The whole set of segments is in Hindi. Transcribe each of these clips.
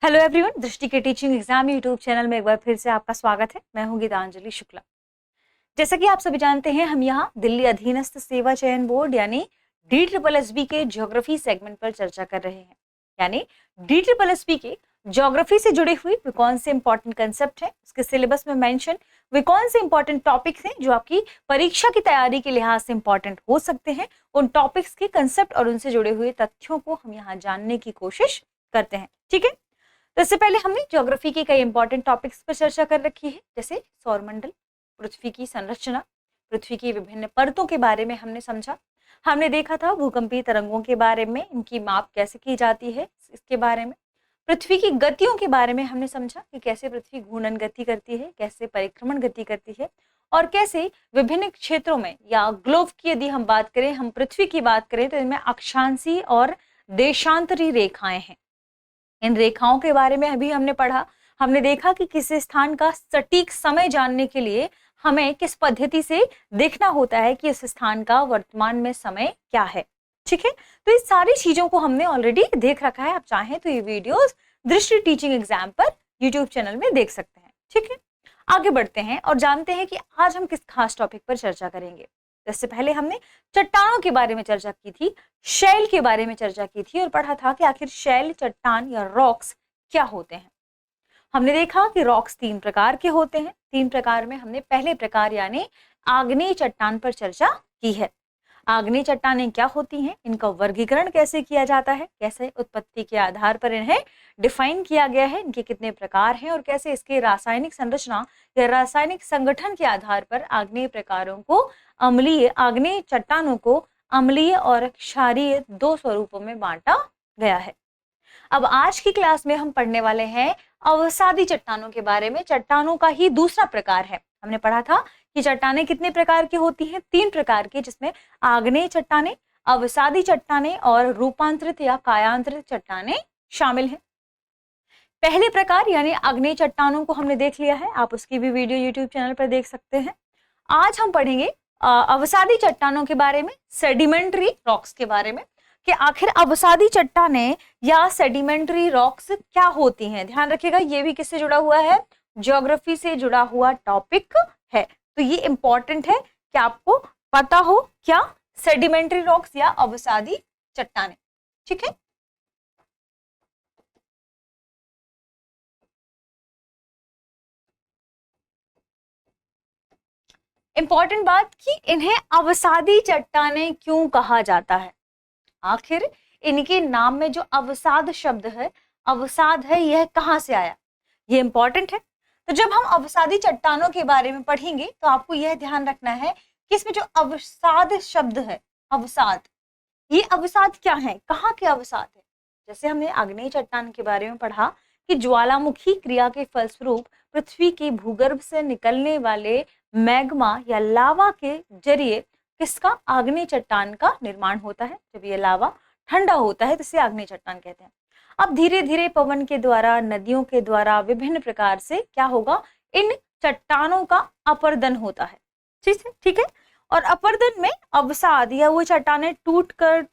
हेलो एवरीवन, दृष्टि के टीचिंग एग्जाम यूट्यूब चैनल में एक बार फिर से आपका स्वागत है। मैं हूं गीतांजलि शुक्ला। जैसा कि आप सभी जानते हैं, हम यहाँ दिल्ली अधीनस्थ सेवा चयन बोर्ड यानी DSSB के ज्योग्राफी सेगमेंट पर चर्चा कर रहे हैं। यानी DSSB के ज्योग्राफी से जुड़े हुए वे कौन से इंपॉर्टेंट कंसेप्ट हैं, उसके सिलेबस में मेंशन वे कौन से इंपॉर्टेंट टॉपिक्स हैं जो आपकी परीक्षा की तैयारी के लिहाज से इंपॉर्टेंट हो सकते हैं, उन टॉपिक्स के कंसेप्ट और उनसे जुड़े हुए तथ्यों को हम यहाँ जानने की कोशिश करते हैं। ठीक है, तो इससे पहले हमने ज्योग्राफी के कई इंपॉर्टेंट टॉपिक्स पर चर्चा कर रखी है, जैसे सौरमंडल, पृथ्वी की संरचना, पृथ्वी की विभिन्न परतों के बारे में हमने समझा। हमने देखा था भूकंपीय तरंगों के बारे में, इनकी माप कैसे की जाती है, इसके बारे में। पृथ्वी की गतियों के बारे में हमने समझा कि कैसे पृथ्वी घूर्णन गति करती है, कैसे परिक्रमण गति करती है, और कैसे विभिन्न क्षेत्रों में या ग्लोब की यदि हम बात करें, हम पृथ्वी की बात करें तो इनमें अक्षांशी और देशांतरी रेखाएं हैं। इन रेखाओं के बारे में अभी हमने पढ़ा। हमने देखा कि किसी स्थान का सटीक समय जानने के लिए हमें किस पद्धति से देखना होता है कि इस स्थान का वर्तमान में समय क्या है। ठीक है, तो इस सारी चीजों को हमने ऑलरेडी देख रखा है। आप चाहें तो ये वीडियोस दृष्टि टीचिंग एग्जाम पर यूट्यूब चैनल में देख सकते हैं। ठीक है, आगे बढ़ते हैं और जानते हैं कि आज हम किस खास टॉपिक पर चर्चा करेंगे। इससे पहले हमने चट्टानों के बारे में चर्चा की थी, शैल के बारे में चर्चा की थी और पढ़ा था कि आखिर शैल, चट्टान या रॉक्स क्या होते हैं। हमने देखा कि रॉक्स 3 प्रकार के होते हैं। 3 प्रकार में हमने पहले प्रकार यानी आग्नेय चट्टान पर चर्चा की है। आग्नेय चट्टानें क्या होती हैं, इनका वर्गीकरण कैसे किया जाता है, कैसे उत्पत्ति के आधार पर इन्हें डिफाइन किया गया है, इनके कितने प्रकार हैं और कैसे इसके रासायनिक संरचना या रासायनिक संगठन के आधार पर आग्नेय प्रकारों को आग्नेय चट्टानों को अम्लीय और क्षारीय 2 स्वरूपों में बांटा गया है। अब आज की क्लास में हम पढ़ने वाले हैं अवसादी चट्टानों के बारे में। चट्टानों का ही दूसरा प्रकार है। हमने पढ़ा था कि चट्टानें कितने प्रकार की होती हैं, 3 प्रकार की, जिसमें आग्नेय चट्टानें, अवसादी चट्टानें और रूपांतरित या कायांतरित चट्टानें शामिल हैं। पहले प्रकार यानी आग्नेय चट्टानों को हमने देख लिया है, आप उसकी भी वीडियो यूट्यूब चैनल पर देख सकते हैं। आज हम पढ़ेंगे अवसादी चट्टानों के बारे में, सेडिमेंट्री रॉक्स के बारे में, कि आखिर अवसादी चट्टानें या सेडिमेंट्री रॉक्स क्या होती हैं। ध्यान रखिएगा, ये भी किससे जुड़ा हुआ है, ज्योग्राफी से जुड़ा हुआ टॉपिक है। तो ये इंपॉर्टेंट है कि आपको पता हो क्या सेडिमेंट्री रॉक्स या अवसादी चट्टानें। ठीक है, इंपॉर्टेंट बात कि इन्हें अवसादी चट्टानें क्यों कहा जाता है। आखिर इनके नाम में जो अवसाद शब्द है, अवसाद है, यह कहां से आया, ये इंपॉर्टेंट है। तो जब हम अवसादी चट्टानों के बारे में पढ़ेंगे तो आपको यह ध्यान रखना है कि इसमें जो अवसाद शब्द है, अवसाद, ये अवसाद क्या है, कहाँ के अवसाद है। जैसे हमने आग्नेय चट्टान के बारे में पढ़ा कि ज्वालामुखी क्रिया के फलस्वरूप पृथ्वी के भूगर्भ से निकलने वाले मैग्मा या लावा के जरिए किसका, आग्नेय चट्टान का निर्माण होता है। जब ये लावा ठंडा होता है तो इसे आग्नेय चट्टान कहते हैं। अब धीरे धीरे पवन के द्वारा, नदियों के द्वारा विभिन्न प्रकार से क्या होगा, इन चट्टानों का अपर्दन होता है। ठीक है, और अपर्दन में अवसाद या वो चट्टानें टूटकर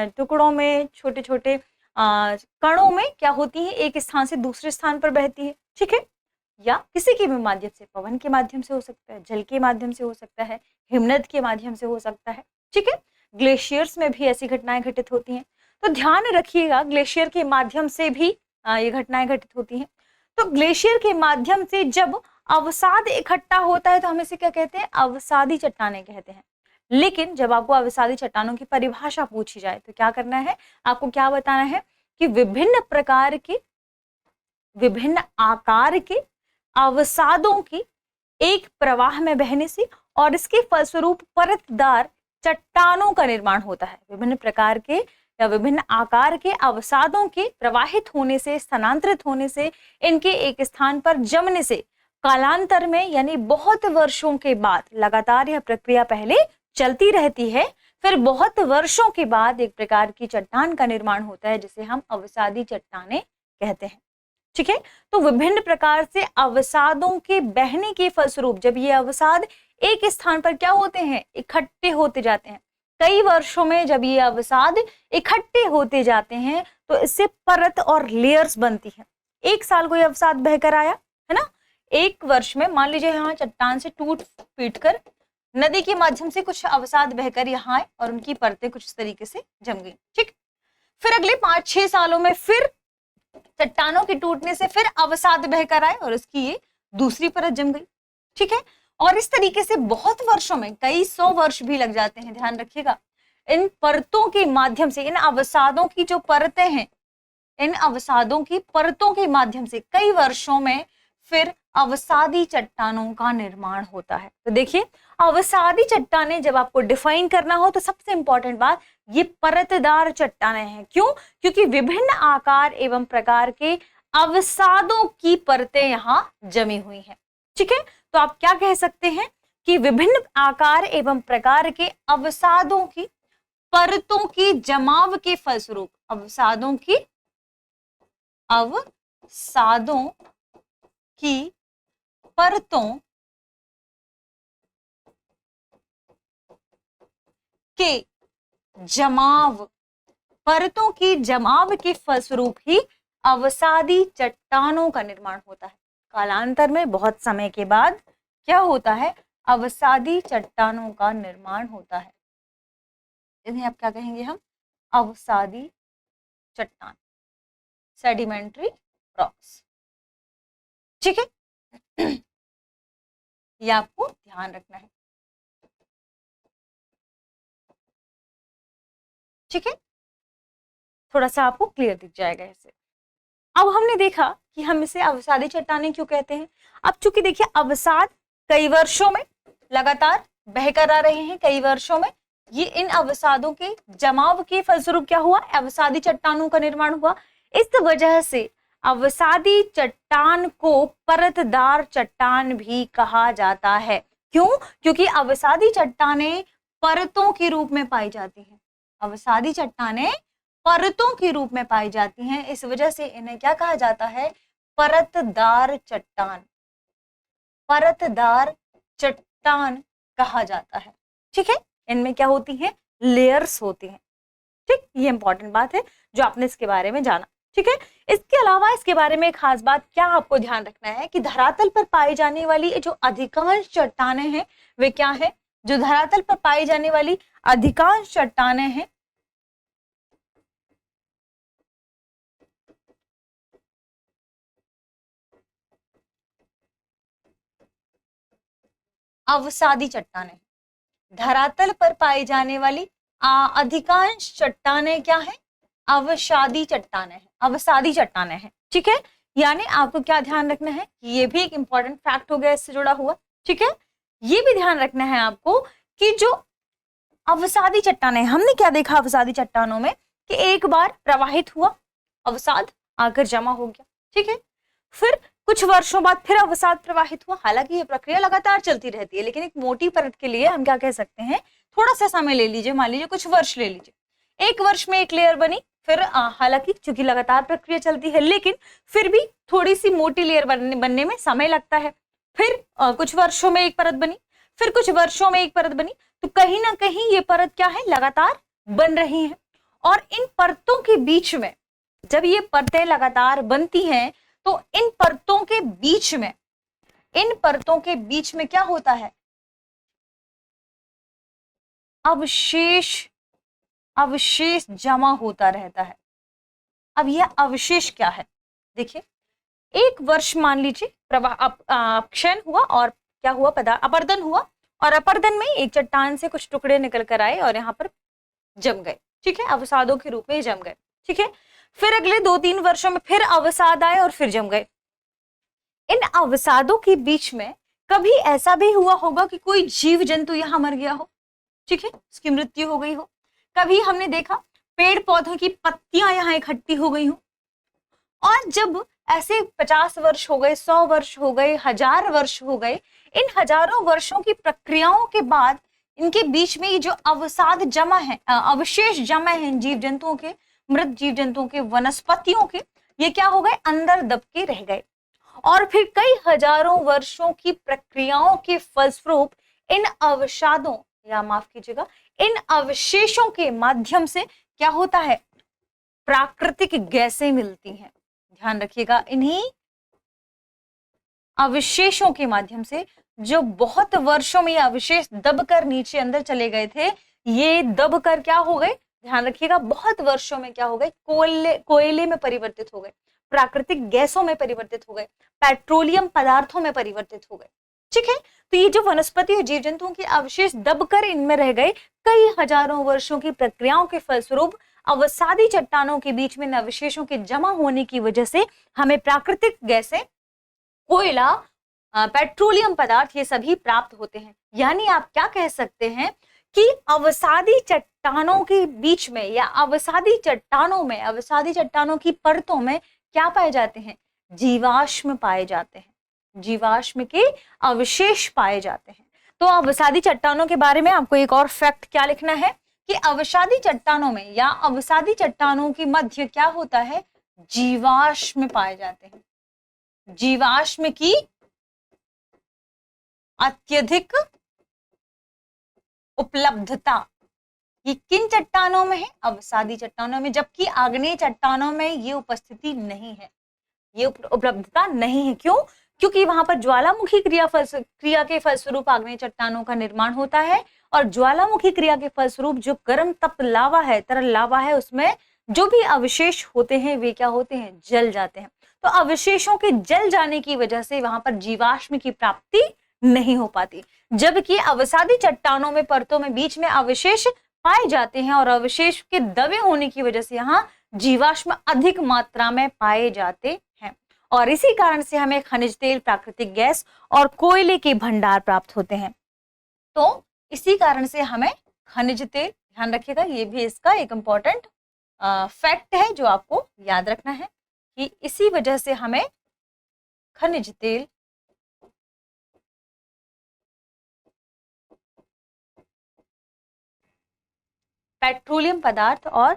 टुकड़ों में, छोटे छोटे कणों में क्या होती है, एक स्थान से दूसरे स्थान पर बहती है। ठीक है, या किसी के भी माध्यम से, पवन के माध्यम से हो सकता है, जल के माध्यम से हो सकता है, हिमनद के माध्यम से हो सकता है। ठीक है, ग्लेशियर्स में भी ऐसी घटनाएं घटित होती हैं। तो ध्यान रखिएगा, ग्लेशियर के माध्यम से भी ये घटनाएं घटित होती हैं। तो ग्लेशियर के माध्यम से जब अवसाद इकट्ठा होता है तो हम इसे क्या कहते हैं, अवसादी चट्टानें कहते हैं। लेकिन जब आपको अवसादी चट्टानों की परिभाषा पूछी जाए तो क्या करना है, आपको क्या बताना है कि विभिन्न प्रकार के, विभिन्न आकार के अवसादों की एक प्रवाह में बहने से और इसके फलस्वरूप परतदार चट्टानों का निर्माण होता है। विभिन्न प्रकार के या विभिन्न आकार के अवसादों के प्रवाहित होने से, स्थानांतरित होने से, इनके एक स्थान पर जमने से कालांतर में यानी बहुत वर्षों के बाद, लगातार यह प्रक्रिया पहले चलती रहती है, फिर बहुत वर्षों के बाद एक प्रकार की चट्टान का निर्माण होता है जिसे हम अवसादी चट्टानें कहते हैं। ठीक है, तो विभिन्न प्रकार से अवसादों के बहने के फलस्वरूप जब ये अवसाद एक स्थान पर क्या होते हैं, इकट्ठे होते जाते हैं, कई वर्षों में जब ये अवसाद इकट्ठे होते जाते हैं तो इससे परत और लेयर्स बनती हैं। 1 साल कोई अवसाद बहकर आया, है ना, 1 वर्ष में मान लीजिए यहाँ चट्टान से टूट पीट कर नदी के माध्यम से कुछ अवसाद बहकर यहाँ आए और उनकी परतें कुछ इस तरीके से जम गई। ठीक, फिर अगले 5-6 सालों में फिर चट्टानों के टूटने से फिर अवसाद बहकर आए और उसकी ये दूसरी परत जम गई। ठीक है, और इस तरीके से बहुत वर्षों में, कई 100 वर्ष भी लग जाते हैं, ध्यान रखिएगा, इन परतों के माध्यम से, इन अवसादों की जो परतें हैं, इन अवसादों की परतों के माध्यम से कई वर्षों में फिर अवसादी चट्टानों का निर्माण होता है। तो देखिए, अवसादी चट्टानें जब आपको डिफाइन करना हो तो सबसे इंपॉर्टेंट बात, ये परतदार चट्टानें हैं। क्यों? क्योंकि विभिन्न आकार एवं प्रकार के अवसादों की परतें यहां जमी हुई हैं। ठीक है, तो आप क्या कह सकते हैं कि विभिन्न आकार एवं प्रकार के अवसादों की परतों की जमाव के फलस्वरूप, अवसादों की परतों के जमाव, परतों की जमाव के फलस्वरूप ही अवसादी चट्टानों का निर्माण होता है। कालांतर में बहुत समय के बाद क्या होता है? अवसादी चट्टानों का निर्माण होता है। इन्हें आप क्या कहेंगे? हम अवसादी चट्टान, सेडिमेंट्री रॉक्स। ठीक है, ये आपको ध्यान रखना है। ठीक है, थोड़ा सा आपको क्लियर दिख जाएगा ऐसे। अब हमने देखा कि हम इसे अवसादी चट्टानें क्यों कहते हैं। अब चूंकि देखिए, अवसाद कई वर्षों में लगातार बहकर आ रहे हैं, कई वर्षों में ये इन अवसादों के जमाव के फलस्वरूप क्या हुआ? अवसादी चट्टानों का निर्माण हुआ। इस वजह से अवसादी चट्टान को परतदार चट्टान भी कहा जाता है। क्यों? क्योंकि अवसादी चट्टानें परतों के रूप में पाई जाती हैं। अवसादी चट्टानें परतों के रूप में पाई जाती हैं, इस वजह से इन्हें क्या कहा जाता है? परतदार चट्टान, परतदार चट्टान कहा जाता है। ठीक है, इनमें क्या होती हैं? लेयर्स होती हैं। ठीक, ये इंपॉर्टेंट बात है जो आपने इसके बारे में जाना। ठीक है, इसके अलावा इसके बारे में एक खास बात क्या आपको ध्यान रखना है कि धरातल पर पाई जाने वाली जो अधिकांश चट्टानें हैं वे क्या है? जो धरातल पर पाई जाने वाली अधिकांश चट्टानें हैं अवसादी चट्टानें। धरातल पर पाई जाने वाली अधिकांश चट्टानें क्या है? अवसादी चट्टानें हैं, अवसादी चट्टानें हैं। ठीक है, यानी आपको क्या ध्यान रखना है? ये भी एक इंपॉर्टेंट फैक्ट हो गया इससे जुड़ा हुआ। ठीक है, ये भी ध्यान रखना है आपको कि जो अवसादी चट्टानें, हमने क्या देखा अवसादी चट्टानों में कि एक बार प्रवाहित हुआ, अवसाद आकर जमा हो गया। ठीक है, फिर कुछ वर्षों बाद फिर अवसाद प्रवाहित हुआ। हालांकि ये प्रक्रिया लगातार चलती रहती है, लेकिन एक मोटी परत के लिए हम क्या कह सकते हैं? थोड़ा सा समय ले लीजिए, मान लीजिए कुछ वर्ष ले लीजिए। 1 वर्ष में एक लेयर बनी, फिर हालांकि चूंकि लगातार प्रक्रिया चलती है, लेकिन फिर भी थोड़ी सी मोटी लेयर बनने में समय लगता है। फिर कुछ वर्षों में एक परत बनी, फिर कुछ वर्षों में एक परत बनी, तो कहीं ना कहीं ये परत क्या है? लगातार बन रही है। और इन परतों के बीच में, जब ये परतें लगातार बनती हैं, तो इन परतों के बीच में क्या होता है? अवशेष जमा होता रहता है। अब यह अवशेष क्या है? देखिए, 1 वर्ष मान लीजिए क्षरण हुआ और क्या हुआ? अपर्दन हुआ, और अपर्दन में एक चट्टान से कुछ टुकड़े निकल कर आए और यहाँ पर जम गए। ठीक है, अवसादों के रूप में जम गए। ठीक है, फिर अगले 2-3 वर्षों में फिर अवसाद आए और फिर जम गए। इन अवसादों के बीच में कभी ऐसा भी हुआ होगा कि कोई जीव जंतु यहाँ मर गया हो। ठीक है, उसकी मृत्यु हो गई हो। कभी हमने देखा पेड़ पौधों की पत्तियां यहाँ इकट्ठी हो गई हो। और जब ऐसे 50 वर्ष हो गए, 100 वर्ष हो गए, 1000 वर्ष हो गए, इन हजारों वर्षों की प्रक्रियाओं के बाद इनके बीच में ये जो अवसाद जमा है, अवशेष जमा है जीव जंतुओं के, मृत जीव जंतुओं के, वनस्पतियों के, ये क्या हो गए? अंदर दब के रह गए। और फिर कई हजारों वर्षों की प्रक्रियाओं के फलस्वरूप इन अवसादों, या माफ कीजिएगा, इन अवशेषों के माध्यम से क्या होता है? प्राकृतिक गैसें मिलती हैं। ध्यान रखिएगा, इन्हीं अवशेषों के माध्यम से जो बहुत वर्षों में ये अवशेष दबकर नीचे अंदर चले गए थे, ये दबकर क्या हो गए, ध्यान रखिएगा, बहुत वर्षों में क्या हो गए, कोयले में परिवर्तित हो गए, प्राकृतिक गैसों में परिवर्तित हो गए, पेट्रोलियम पदार्थों में परिवर्तित हो गए। ठीक है, तो ये जो वनस्पति और जीव जंतुओं के अवशेष दबकर इनमें रह गए, कई हजारों वर्षों की प्रक्रियाओं के फलस्वरूप अवसादी चट्टानों के बीच में अवशेषों के जमा होने की वजह से हमें प्राकृतिक गैसें, कोयला, पेट्रोलियम पदार्थ, ये सभी प्राप्त होते हैं। यानी आप क्या कह सकते हैं कि अवसादी चट्टानों के बीच में या अवसादी चट्टानों की परतों में क्या पाए जाते हैं, जीवाश्म पाए जाते हैं, जीवाश्म के अवशेष पाए जाते हैं। तो अवसादी चट्टानों के बारे में आपको एक और फैक्ट क्या लिखना है कि अवसादी चट्टानों में या अवसादी चट्टानों के मध्य क्या होता है, जीवाश्म पाए जाते हैं। जीवाश्म की अत्यधिक उपलब्धता, ये किन चट्टानों में है, अवसादी चट्टानों में, जबकि आग्नेय चट्टानों में ये उपस्थिति नहीं है, ये उपलब्धता नहीं है। क्यों? क्योंकि वहां पर ज्वालामुखी क्रिया के फलस्वरूप आग्नेय चट्टानों का निर्माण होता है, और ज्वालामुखी क्रिया के फलस्वरूप जो गर्म तप्त लावा है, तरल लावा है, उसमें जो भी अवशेष होते हैं वे क्या होते हैं, जल जाते हैं। तो अवशेषों के जल जाने की वजह से वहां पर जीवाश्म की प्राप्ति नहीं हो पाती, जबकि अवसादी चट्टानों में परतों में बीच में अवशेष पाए जाते हैं, और अवशेष के दबे होने की वजह से यहाँ जीवाश्म अधिक मात्रा में पाए जाते हैं, और इसी कारण से हमें खनिज तेल, प्राकृतिक गैस और कोयले के भंडार प्राप्त होते हैं। तो इसी कारण से हमें खनिज तेल, ध्यान रखिएगा, ये भी इसका एक इंपॉर्टेंट फैक्ट है जो आपको याद रखना है कि इसी वजह से हमें खनिज तेल, पेट्रोलियम पदार्थ और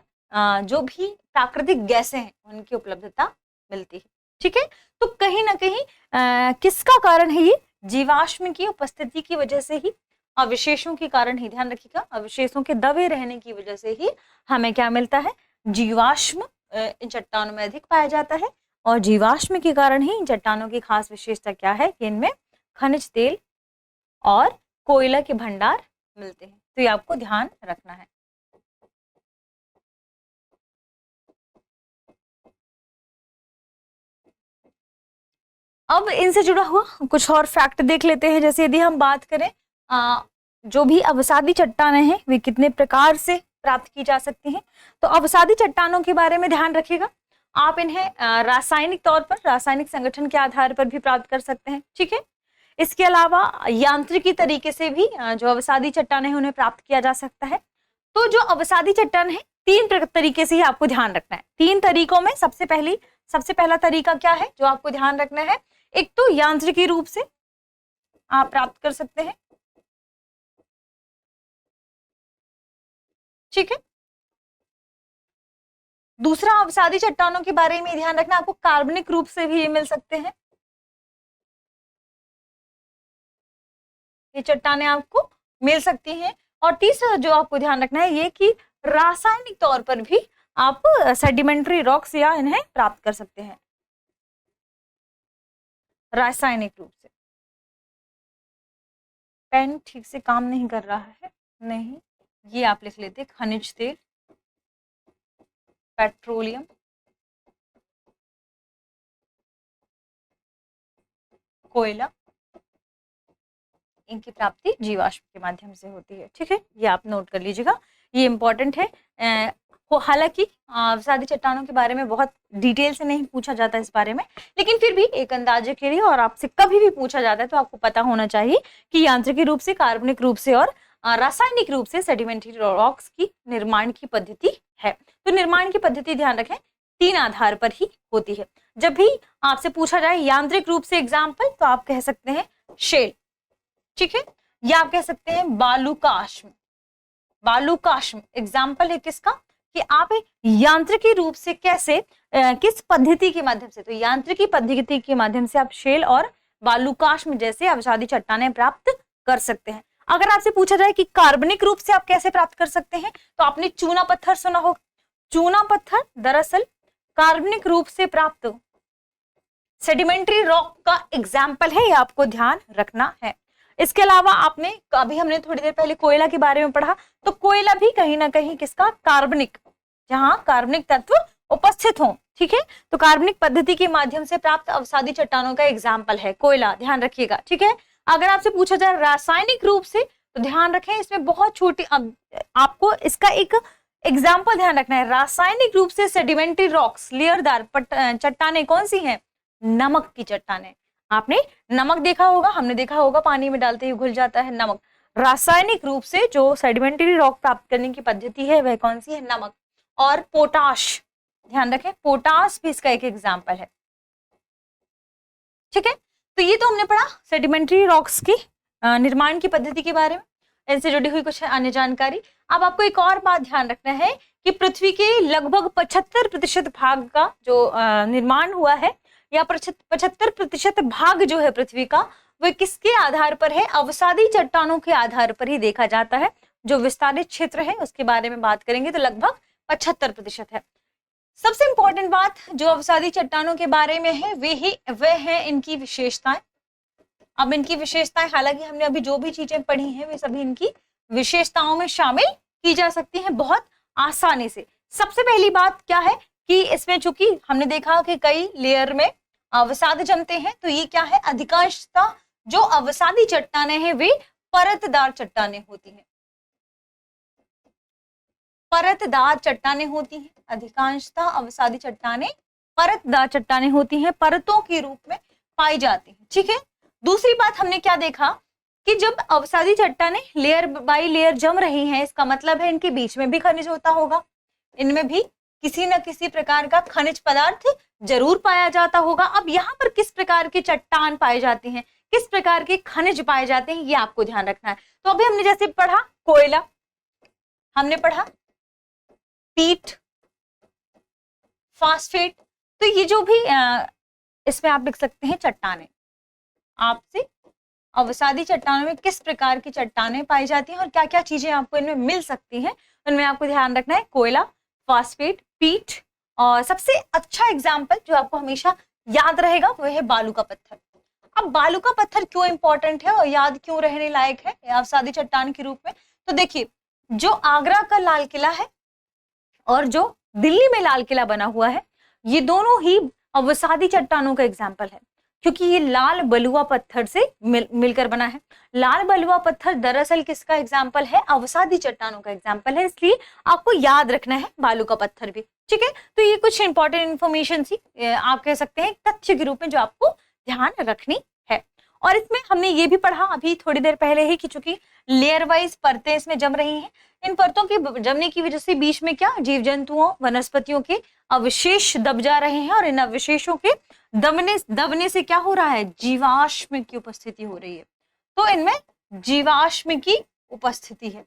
जो भी प्राकृतिक गैसें हैं उनकी उपलब्धता मिलती है। ठीक है, तो कहीं ना कहीं किसका कारण है, ये जीवाश्म की उपस्थिति की वजह से ही, अवशेषों के कारण ही, ध्यान रखिएगा, अवशेषों के दबे रहने की वजह से ही हमें क्या मिलता है, जीवाश्म इन चट्टानों में अधिक पाया जाता है, और जीवाश्म के कारण ही इन चट्टानों की खास विशेषता क्या है कि इनमें खनिज तेल और कोयला के भंडार मिलते हैं। तो ये आपको ध्यान रखना है। अब इनसे जुड़ा हुआ कुछ और फैक्ट देख लेते हैं। जैसे यदि हम बात करें जो भी अवसादी चट्टानें हैं वे कितने प्रकार से प्राप्त की जा सकती हैं, तो अवसादी चट्टानों के बारे में ध्यान रखिएगा, आप इन्हें रासायनिक तौर पर, रासायनिक संगठन के आधार पर भी प्राप्त कर सकते हैं। ठीक है, इसके अलावा यांत्रिकी तरीके से भी जो अवसादी चट्टानें हैं उन्हें प्राप्त किया जा सकता है। तो जो अवसादी चट्टान है, तीन तरीके से ही आपको ध्यान रखना है। तीन तरीकों में सबसे पहला तरीका क्या है जो आपको ध्यान रखना है, एक तो यांत्रिकी रूप से आप प्राप्त कर सकते हैं। ठीक है, दूसरा अवसादी चट्टानों के बारे में ध्यान रखना, आपको कार्बनिक रूप से भी ये मिल सकते हैं, ये चट्टानें आपको मिल सकती हैं। और तीसरा जो आपको ध्यान रखना है ये कि रासायनिक तौर पर भी आप सेडिमेंट्री रॉक्स या इन्हें प्राप्त कर सकते हैं रासायनिक रूप से। पेन ठीक से काम नहीं कर रहा है, नहीं, ये आप लिख लेते, खनिज तेल, पेट्रोलियम, कोयला, इनकी प्राप्ति जीवाश्म के माध्यम से होती है। ठीक है, ये आप नोट कर लीजिएगा, ये इंपॉर्टेंट है। हालांकि अवसादी चट्टानों के बारे में बहुत डिटेल से नहीं पूछा जाता इस बारे में, लेकिन फिर भी एक अंदाजे के लिए, और आपसे कभी भी पूछा जाता है तो आपको पता होना चाहिए कि यांत्रिकी रूप से, कार्बनिक रूप से और रासायनिक रूप से सेडिमेंट्री रॉक्स की निर्माण की पद्धति है। तो निर्माण की पद्धति ध्यान रखें तीन आधार पर ही होती है। जब भी आपसे पूछा जाए यांत्रिक रूप से एग्जाम्पल, तो आप कह सकते हैं शेल, ठीक है, या आप कह सकते हैं बालूकाश्म। बालूकाश्म एग्जाम्पल है किसका, कि आप यांत्रिकी रूप से कैसे, किस पद्धति के माध्यम से, तो यांत्रिकी पद्धति के माध्यम से आप शेल और बालूकाश्म जैसे अवसादी चट्टानें प्राप्त कर सकते हैं। अगर आपसे पूछा जाए कि कार्बनिक रूप से आप कैसे प्राप्त कर सकते हैं, तो आपने चूना पत्थर सुना हो। चूना पत्थर दरअसल कार्बनिक रूप से प्राप्त सेडिमेंट्री रॉक का एग्जाम्पल है, ये आपको ध्यान रखना है। इसके अलावा आपने अभी हमने थोड़ी देर पहले कोयला के बारे में पढ़ा, तो कोयला भी कहीं ना कहीं किसका, कार्बनिक, जहां कार्बनिक तत्व उपस्थित हो, ठीक है। तो कार्बनिक पद्धति के माध्यम से प्राप्त अवसादी चट्टानों का एग्जाम्पल है कोयला, ध्यान रखिएगा, ठीक है। अगर आपसे पूछा जाए रासायनिक रूप से, तो ध्यान रखें इसमें बहुत छोटी, आपको इसका एक एग्जाम्पल ध्यान रखना है। रासायनिक रूप से सेडिमेंट्री रॉक्स, लेयरदार चट्टानें कौन सी हैं, नमक की चट्टानें। आपने नमक देखा होगा, हमने देखा होगा, पानी में डालते ही घुल जाता है नमक। रासायनिक रूप से जो सेडिमेंट्री रॉक प्राप्त करने की पद्धति है वह कौन सी है, नमक। और पोटाश, ध्यान रखें, पोटाश भी इसका एक एग्जाम्पल है, ठीक है। तो ये तो हमने पढ़ा सेडिमेंट्री रॉक्स की निर्माण की पद्धति के बारे में, इनसे जुड़ी हुई कुछ अन्य जानकारी। अब आपको एक और बात ध्यान रखना है कि पृथ्वी के लगभग 75% भाग का जो निर्माण हुआ है, या 75% भाग जो है पृथ्वी का, वह किसके आधार पर है, अवसादी चट्टानों के आधार पर ही देखा जाता है। जो विस्तारित क्षेत्र है उसके बारे में बात करेंगे तो लगभग 75% है। सबसे इंपॉर्टेंट बात जो अवसादी चट्टानों के बारे में है वह है इनकी विशेषताएं। अब इनकी विशेषताएं, हालांकि हमने अभी जो भी चीजें पढ़ी हैं वे सभी इनकी विशेषताओं में शामिल की जा सकती हैं बहुत आसानी से। सबसे पहली बात क्या है कि इसमें चूंकि हमने देखा कि कई लेयर में अवसाद जमते हैं, तो ये क्या है, अधिकांशतः जो अवसादी चट्टानें हैं वे परतदार चट्टानें होती हैं, परतदार चट्टानें होती हैं। अधिकांशतः अवसादी चट्टानें परतदार चट्टानें होती हैं, परतों के रूप में पाई जाती हैं, ठीक है। दूसरी बात हमने क्या देखा कि जब अवसादी चट्टानें लेयर बाय लेयर जम रही हैं, इसका मतलब है इनके बीच में भी खनिज होता होगा, इनमें भी किसी न किसी प्रकार का खनिज पदार्थ जरूर पाया जाता होगा। अब यहाँ पर किस प्रकार की चट्टान पाई जाती हैं, किस प्रकार के खनिज पाए जाते हैं, ये आपको ध्यान रखना है। तो अभी हमने जैसे पढ़ा कोयला, हमने पढ़ा पीट, फास्फेट, तो ये जो भी इसमें आप लिख सकते हैं चट्टानें, आपसे अवसादी चट्टानों में किस प्रकार की चट्टानें पाई जाती हैं और क्या क्या चीजें आपको इनमें मिल सकती हैं, उनमें आपको ध्यान रखना है कोयला, फास्फेट, पीट, और सबसे अच्छा एग्जाम्पल जो आपको हमेशा याद रहेगा वो है बालू का पत्थर। अब बालू का पत्थर क्यों इंपॉर्टेंट है और याद क्यों रहने लायक है अवसादी चट्टान के रूप में, तो देखिए जो आगरा का लाल किला है और जो दिल्ली में लाल किला बना हुआ है, ये दोनों ही अवसादी चट्टानों का एग्जाम्पल है, क्योंकि ये लाल बलुआ पत्थर से मिलकर बना है। लाल बलुआ पत्थर दरअसल किसका एग्जाम्पल है, अवसादी चट्टानों का एग्जाम्पल है, इसलिए आपको याद रखना है बालू का पत्थर भी, ठीक है। तो ये कुछ इंपॉर्टेंट इंफॉर्मेशन थी, आप कह सकते हैं तथ्य के रूप में, जो आपको ध्यान रखनी है। और इसमें हमने ये भी पढ़ा अभी थोड़ी देर पहले ही कि चूंकि लेयर वाइज परतें इसमें जम रही हैं, इन परतों के जमने की वजह से बीच में क्या जीव जंतुओं वनस्पतियों के अवशेष दब जा रहे हैं, और इन अवशेषों के दबने से क्या हो रहा है, जीवाश्म की उपस्थिति हो रही है। तो इनमें जीवाश्म की उपस्थिति है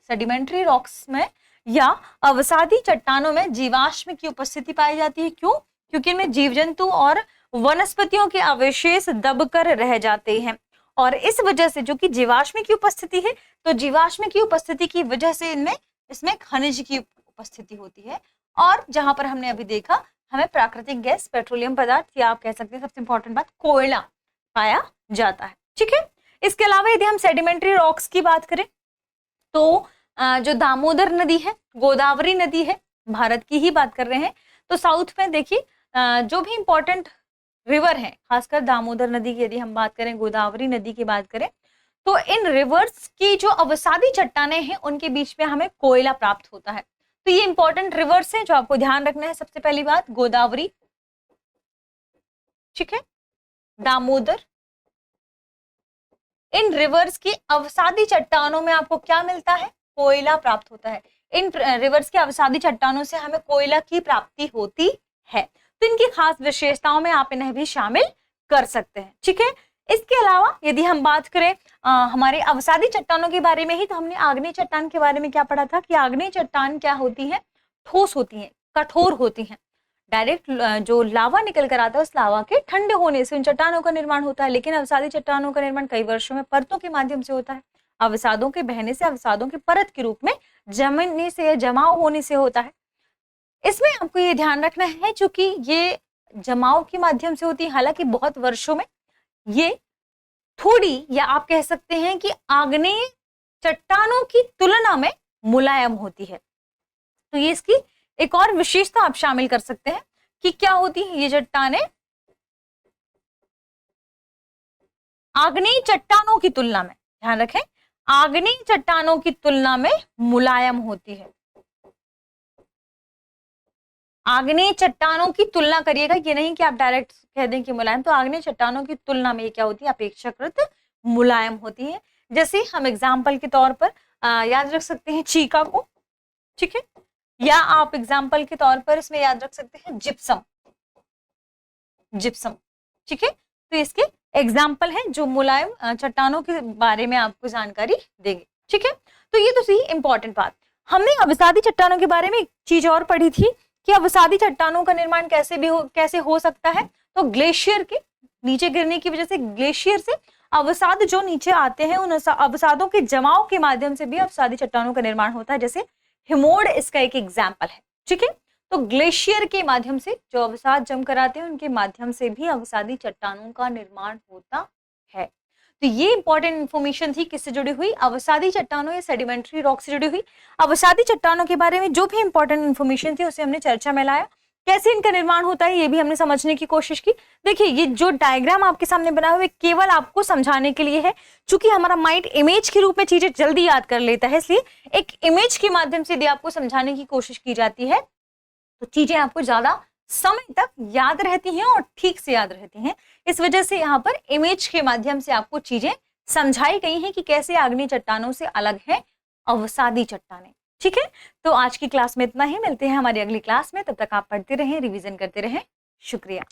सेडिमेंट्री रॉक्स में या अवसादी चट्टानों में, जीवाश्म की उपस्थिति पाई जाती है। क्यों, क्योंकि इनमें जीव जंतु और वनस्पतियों के अवशेष दबकर रह जाते हैं, और इस वजह से जो कि जीवाश्म की उपस्थिति है, तो जीवाश्म की उपस्थिति की वजह से इसमें खनिज की उपस्थिति होती है। और जहां पर हमने अभी देखा हमें प्राकृतिक गैस, पेट्रोलियम पदार्थ, या आप कह सकते हैं सबसे इंपॉर्टेंट बात कोयला पाया जाता है, ठीक है। इसके अलावा यदि हम सेडिमेंट्री रॉक्स की बात करें तो जो दामोदर नदी है, गोदावरी नदी है, भारत की ही बात कर रहे हैं, तो साउथ में देखिए जो भी इंपॉर्टेंट रिवर है, खासकर दामोदर नदी की यदि हम बात करें, गोदावरी नदी की बात करें, तो इन रिवर्स की जो अवसादी चट्टानें हैं उनके बीच में हमें कोयला प्राप्त होता है। तो ये इंपॉर्टेंट रिवर्स हैं जो आपको ध्यान रखना है। सबसे पहली बात गोदावरी, ठीक है, दामोदर, इन रिवर्स की अवसादी चट्टानों में आपको क्या मिलता है, कोयला प्राप्त होता है। इन रिवर्स की अवसादी चट्टानों से हमें कोयला की प्राप्ति होती है, तो इनकी खास विशेषताओं में आप इन्हें भी शामिल कर सकते हैं, ठीक है। इसके अलावा यदि हम बात करें हमारे अवसादी चट्टानों के बारे में ही, तो हमने आग्नेय चट्टान के बारे में क्या पढ़ा था कि आग्नेय चट्टान क्या होती है, ठोस होती है, कठोर होती हैं। डायरेक्ट जो लावा निकल कर आता है उस लावा के ठंडे होने से उन चट्टानों का निर्माण होता है, लेकिन अवसादी चट्टानों का निर्माण कई वर्षों में परतों के माध्यम से होता है। अवसादों के बहने से, अवसादों के परत के रूप में जमने से, जमाव होने से होता है। इसमें आपको ये ध्यान रखना है, चूंकि ये जमाव के माध्यम से होती है। हालांकि बहुत वर्षों में ये थोड़ी, या आप कह सकते हैं कि आग्नेय चट्टानों की तुलना में मुलायम होती है। तो ये इसकी एक और विशेषता आप शामिल कर सकते हैं कि क्या होती है ये चट्टानें आग्नेय चट्टानों की तुलना में, ध्यान रखें, आग्नेय चट्टानों की तुलना में मुलायम होती है। आग्नेय चट्टानों की तुलना करिएगा, ये नहीं कि आप डायरेक्ट कह दें कि मुलायम। तो आग्नेय चट्टानों की तुलना में ये क्या होती है, अपेक्षाकृत मुलायम होती है। जैसे हम एग्जाम्पल के तौर पर याद रख सकते हैं चीका को, ठीक है, या आप एग्जाम्पल के तौर पर इसमें याद रख सकते हैं जिप्सम, जिप्सम, ठीक है। तो इसके एग्जाम्पल है जो मुलायम चट्टानों के बारे में आपको जानकारी देंगे, ठीक है। तो ये तो सही इंपॉर्टेंट बात। हमने अवसादी चट्टानों के बारे में एक चीज और पढ़ी थी कि अवसादी चट्टानों का निर्माण कैसे हो सकता है। तो ग्लेशियर के नीचे गिरने की वजह से, ग्लेशियर से अवसाद जो नीचे आते हैं, उन अवसादों के जमाव के माध्यम से भी अवसादी चट्टानों का निर्माण होता है। जैसे हिमोड इसका एक एग्जाम्पल है, ठीक है। तो ग्लेशियर के माध्यम से जो अवसाद जम कर आते हैं, उनके माध्यम से भी अवसादी चट्टानों का निर्माण होता है। तो ये इंपॉर्टेंट इंफॉर्मेशन थी किससे जुड़ी हुई, अवसादी चट्टानों या सेडिमेंट्री रॉक से जुड़ी हुई। अवसादी चट्टानों के बारे में जो भी इंपॉर्टेंट इंफॉर्मेशन थी उसे हमने चर्चा में लाया। कैसे इनका निर्माण होता है ये भी हमने समझने की कोशिश की। देखिए ये जो डायग्राम आपके सामने बना हुआ है केवल आपको समझाने के लिए है, चूंकि हमारा माइंड इमेज के रूप में चीजें जल्दी याद कर लेता है, इसलिए एक इमेज के माध्यम से यदि आपको समझाने की कोशिश की जाती है तो चीजें आपको ज्यादा समय तक याद रहती हैं और ठीक से याद रहती हैं। इस वजह से यहाँ पर इमेज के माध्यम से आपको चीजें समझाई गई हैं कि कैसे आग्नेय चट्टानों से अलग है अवसादी चट्टानें, ठीक है। तो आज की क्लास में इतना ही, मिलते हैं हमारी अगली क्लास में। तब तक आप पढ़ते रहें, रिवीजन करते रहें। शुक्रिया।